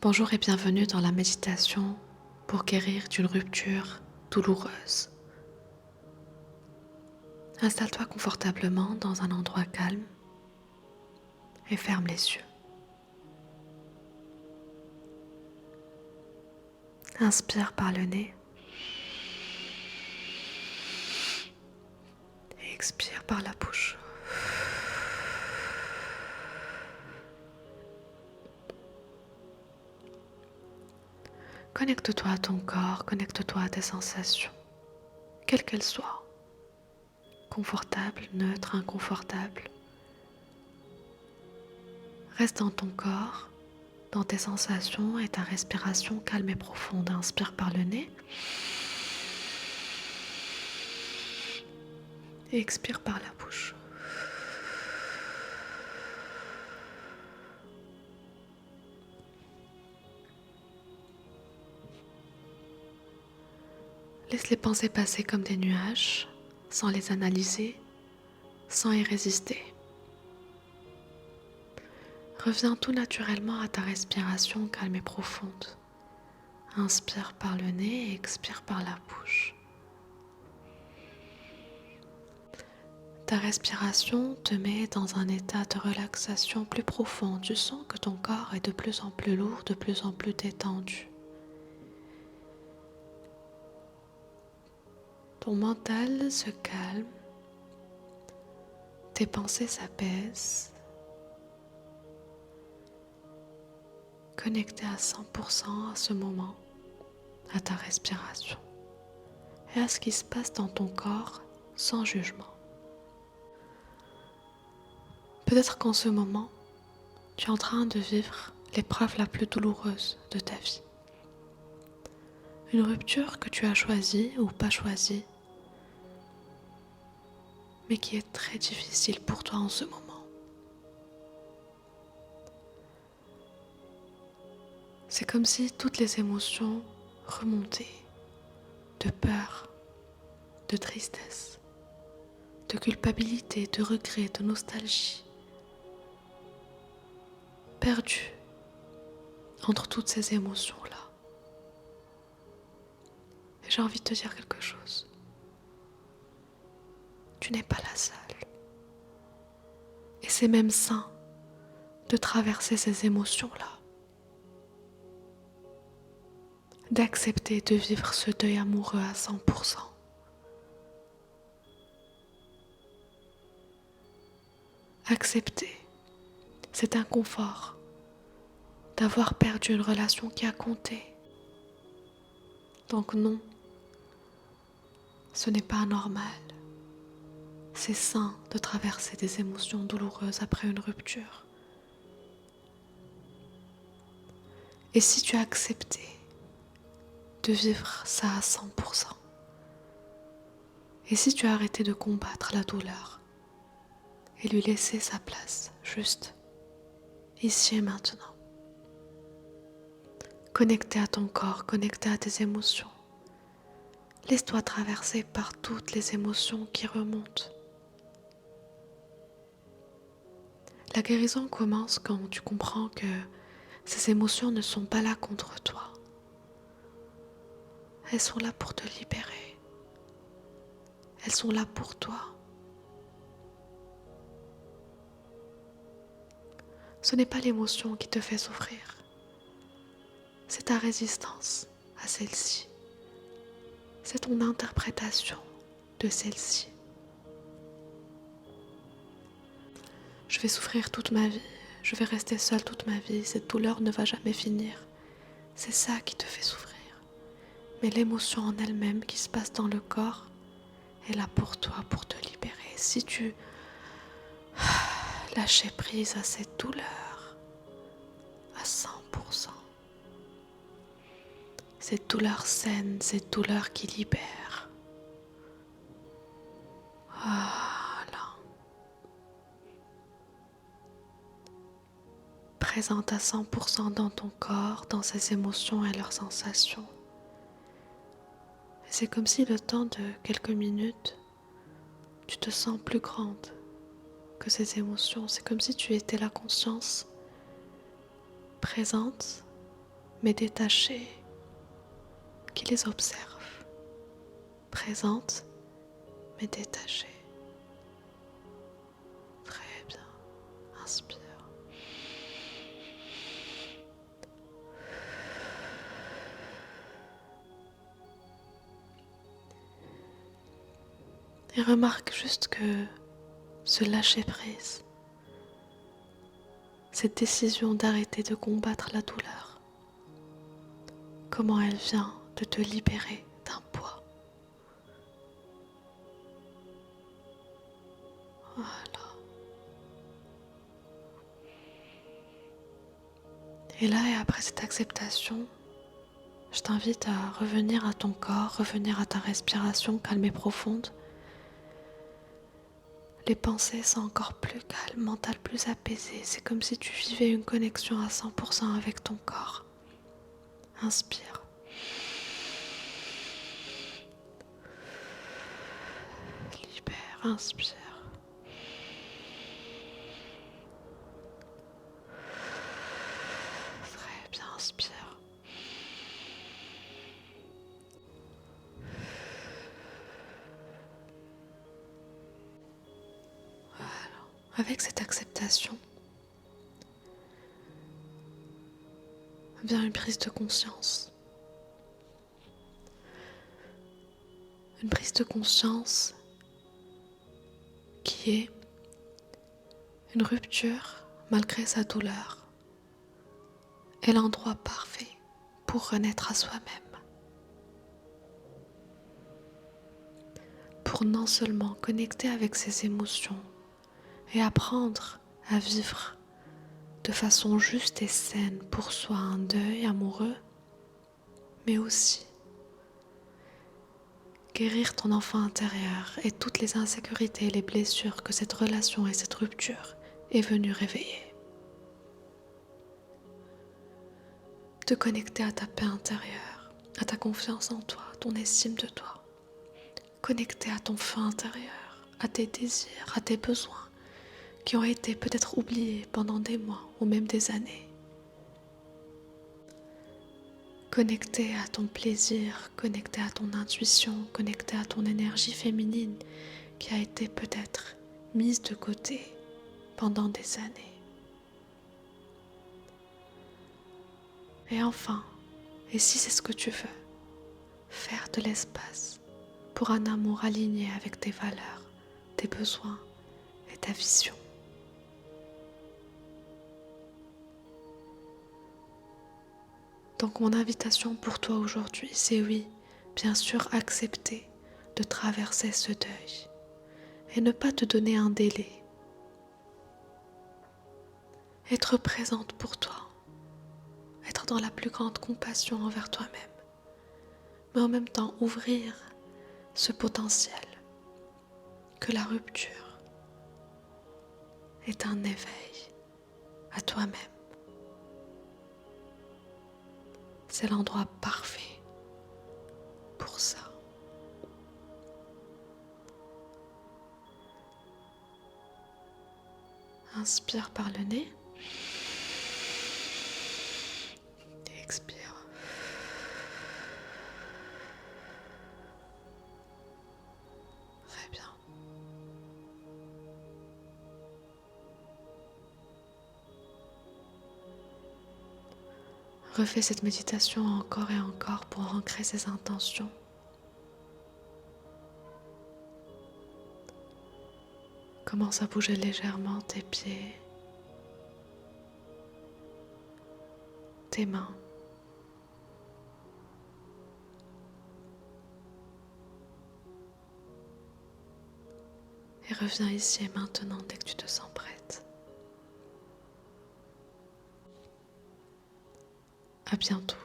Bonjour et bienvenue dans la méditation pour guérir d'une rupture douloureuse. Installe-toi confortablement dans un endroit calme et ferme les yeux. Inspire par le nez et expire par la bouche. Connecte-toi à ton corps, connecte-toi à tes sensations, quelles qu'elles soient, confortables, neutres, inconfortables. Reste dans ton corps, dans tes sensations et ta respiration calme et profonde. Inspire par le nez et expire par la bouche. Laisse les pensées passer comme des nuages, sans les analyser, sans y résister. Reviens tout naturellement à ta respiration calme et profonde. Inspire par le nez et expire par la bouche. Ta respiration te met dans un état de relaxation plus profond. Tu sens que ton corps est de plus en plus lourd, de plus en plus détendu. Ton mental se calme, tes pensées s'apaisent, connecté à 100% à ce moment, à ta respiration et à ce qui se passe dans ton corps sans jugement. Peut-être qu'en ce moment, tu es en train de vivre l'épreuve la plus douloureuse de ta vie. Une rupture que tu as choisie ou pas choisie, mais qui est très difficile pour toi en ce moment. C'est comme si toutes les émotions remontaient, de peur, de tristesse, de culpabilité, de regret, de nostalgie, perdues entre toutes ces émotions-là. Et j'ai envie de te dire quelque chose. Tu n'es pas la seule. Et c'est même sain de traverser ces émotions-là. D'accepter de vivre ce deuil amoureux à 100%. Accepter cet inconfort d'avoir perdu une relation qui a compté. Donc non, ce n'est pas normal. C'est sain de traverser des émotions douloureuses après une rupture. Et si tu as accepté de vivre ça à 100%, et si tu as arrêté de combattre la douleur et lui laisser sa place, juste ici et maintenant, connecté à ton corps, connecté à tes émotions, laisse-toi traverser par toutes les émotions qui remontent. La guérison commence quand tu comprends que ces émotions ne sont pas là contre toi. Elles sont là pour te libérer. Elles sont là pour toi. Ce n'est pas l'émotion qui te fait souffrir. C'est ta résistance à celle-ci. C'est ton interprétation de celle-ci. Je vais souffrir toute ma vie. Je vais rester seule toute ma vie. Cette douleur ne va jamais finir. C'est ça qui te fait souffrir. Mais l'émotion en elle-même qui se passe dans le corps est là pour toi, pour te libérer. Si tu lâchais prise à cette douleur à 100%, cette douleur saine, cette douleur qui libère. Voilà. Présente à 100% dans ton corps, dans ses émotions et leurs sensations. C'est comme si le temps de quelques minutes, tu te sens plus grande que ces émotions. C'est comme si tu étais la conscience présente mais détachée, qui les observe, présente, mais détachée. Très bien. Inspire. Et remarque juste que ce lâcher-prise, cette décision d'arrêter de combattre la douleur, comment elle vient de te libérer d'un poids. Voilà. Et là, et après cette acceptation, je t'invite à revenir à ton corps, revenir à ta respiration calme et profonde. Les pensées sont encore plus calmes, mental plus apaisé. C'est comme si tu vivais une connexion à 100% avec ton corps. Inspire. Libère, inspire. Très bien, inspire. Voilà. Avec cette acceptation, vient une prise de conscience. Une prise de conscience qui est une rupture malgré sa douleur est l'endroit parfait pour renaître à soi-même. Pour non seulement connecter avec ses émotions et apprendre à vivre de façon juste et saine pour soi un deuil amoureux, mais aussi guérir ton enfant intérieur et toutes les insécurités et les blessures que cette relation et cette rupture est venue réveiller. Te connecter à ta paix intérieure, à ta confiance en toi, ton estime de toi. Connecter à ton feu intérieur, à tes désirs, à tes besoins qui ont été peut-être oubliés pendant des mois ou même des années. Connecter à ton plaisir, connecter à ton intuition, connecter à ton énergie féminine qui a été peut-être mise de côté pendant des années. Et enfin, et si c'est ce que tu veux, faire de l'espace pour un amour aligné avec tes valeurs, tes besoins et ta vision. Donc mon invitation pour toi aujourd'hui, c'est oui, bien sûr, accepter de traverser ce deuil et ne pas te donner un délai. Être présente pour toi, être dans la plus grande compassion envers toi-même, mais en même temps ouvrir ce potentiel que la rupture est un éveil à toi-même. C'est l'endroit parfait pour ça. Inspire par le nez. Et expire. Très bien. Refais cette méditation encore et encore pour ancrer ces intentions. Commence à bouger légèrement tes pieds, tes mains. Et reviens ici et maintenant dès que tu te sens prête. À bientôt.